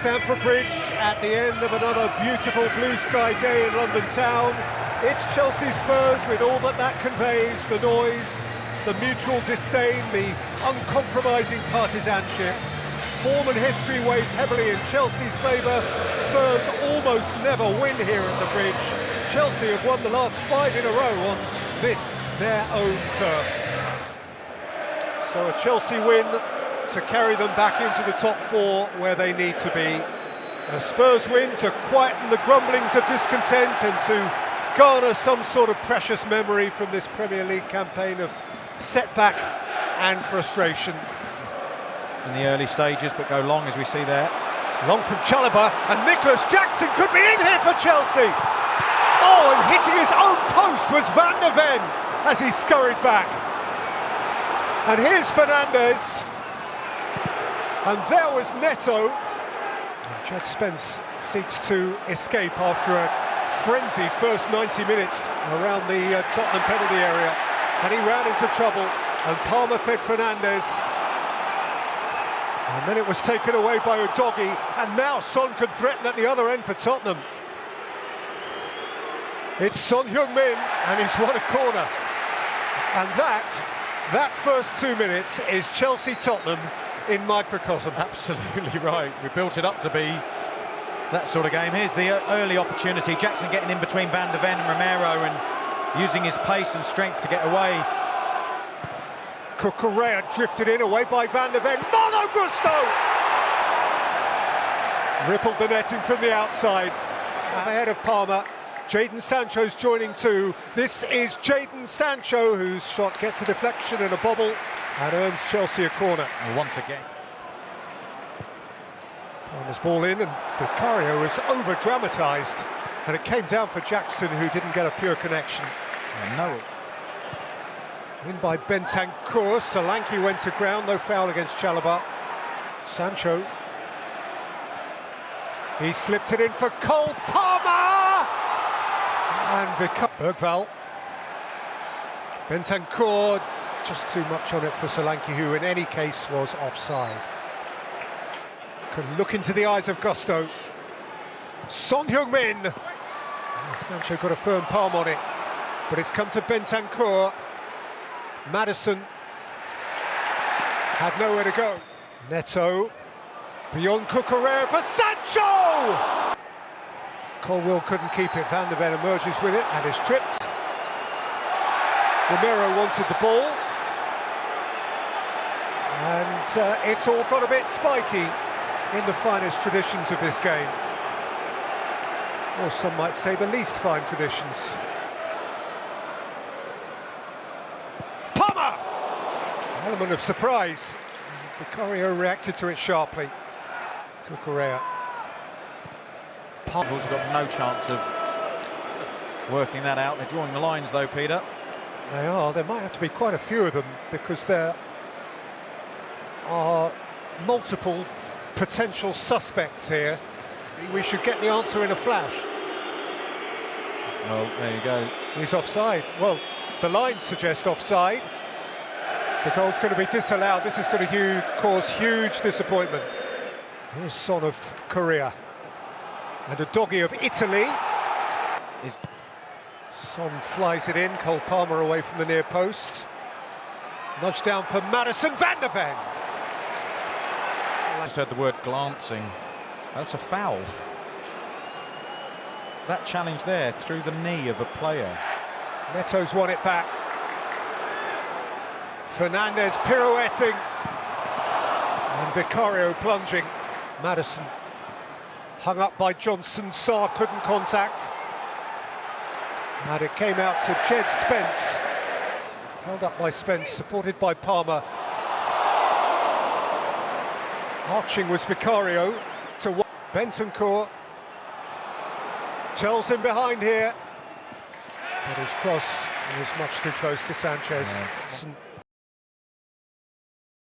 Stamford Bridge at the end of another beautiful blue sky day in London town. It's Chelsea Spurs with all that conveys, the noise, the mutual disdain, the uncompromising partisanship. Form and history weighs heavily in Chelsea's favour. Spurs almost never win here at the Bridge. Chelsea have won the last 5 in a row on this, their own turf. So a Chelsea win to carry them back into the top 4 where they need to be. A Spurs win to quieten the grumblings of discontent and to garner some sort of precious memory from this Premier League campaign of setback and frustration. In the early stages, but go long as we see there. Long from Chl and Nicholas Jackson could be in here for Chelsea. Oh, and hitting his own post was Van de Ven as he scurried back. And here's Fernandes. And there was Neto. And Jed Spence seeks to escape after a frenzied first 90 minutes around the Tottenham penalty area. And he ran into trouble, and Palmer fed Fernandes. And then it was taken away by Udogie, and now Son could threaten at the other end for Tottenham. It's Son Heung-min, and he's won a corner. And that first 2 minutes is Chelsea-Tottenham in microcosm. Absolutely right. We built it up to be that sort of game. Here's the early opportunity. Jackson getting in between Van de Ven and Romero and using his pace and strength to get away. Cucurella drifted in, away by Van de Ven. Mono Gusto! Rippled the netting from the outside. Ahead of Palmer. Jadon Sancho's joining too. This is Jadon Sancho, whose shot gets a deflection and a bobble and earns Chelsea a corner. And once again. Palmer's ball in, and Vicario was over-dramatised, and it came down for Jackson, who didn't get a pure connection. No. In by Bentancur. Solanke went to ground, no foul against Chl. Sancho. He slipped it in for Cole Palmer! And Bergvall. Bentancur, just too much on it for Solanke, who in any case was offside. Can look into the eyes of Gusto. Son Heung-min. Sancho got a firm palm on it, but it's come to Bentancur. Maddison had nowhere to go. Neto beyond Cucurella for Sancho! Colwill couldn't keep it. Van de Ven emerges with it and is tripped. Romero wanted the ball, and it's all got a bit spiky in the finest traditions of this game, or some might say the least fine traditions. Palmer! An element of surprise. Vicario reacted to it sharply. Cucurella. Palmer's got no chance of working that out. They're drawing the lines though, Peter. They are. There might have to be quite a few of them, because there are multiple potential suspects here. We should get the answer in a flash. Well, there you go. He's offside. Well, the lines suggest offside. The goal's going to be disallowed. This is going to cause huge disappointment. Here's Son of Korea. And Udogie of Italy. Son flies it in. Cole Palmer away from the near post. Nudged down for Maddison. Van de Ven. I just heard the word glancing. That's a foul. That challenge there through the knee of a player. Neto's won it back. Fernandes pirouetting. And Vicario plunging. Maddison hung up by Johnson. Sarr couldn't contact. And it came out to Jed Spence. Held up by Spence, supported by Palmer. Arching was Vicario to Bentancur. Tells him behind here. But his cross was much too close to Sanchez. Yeah.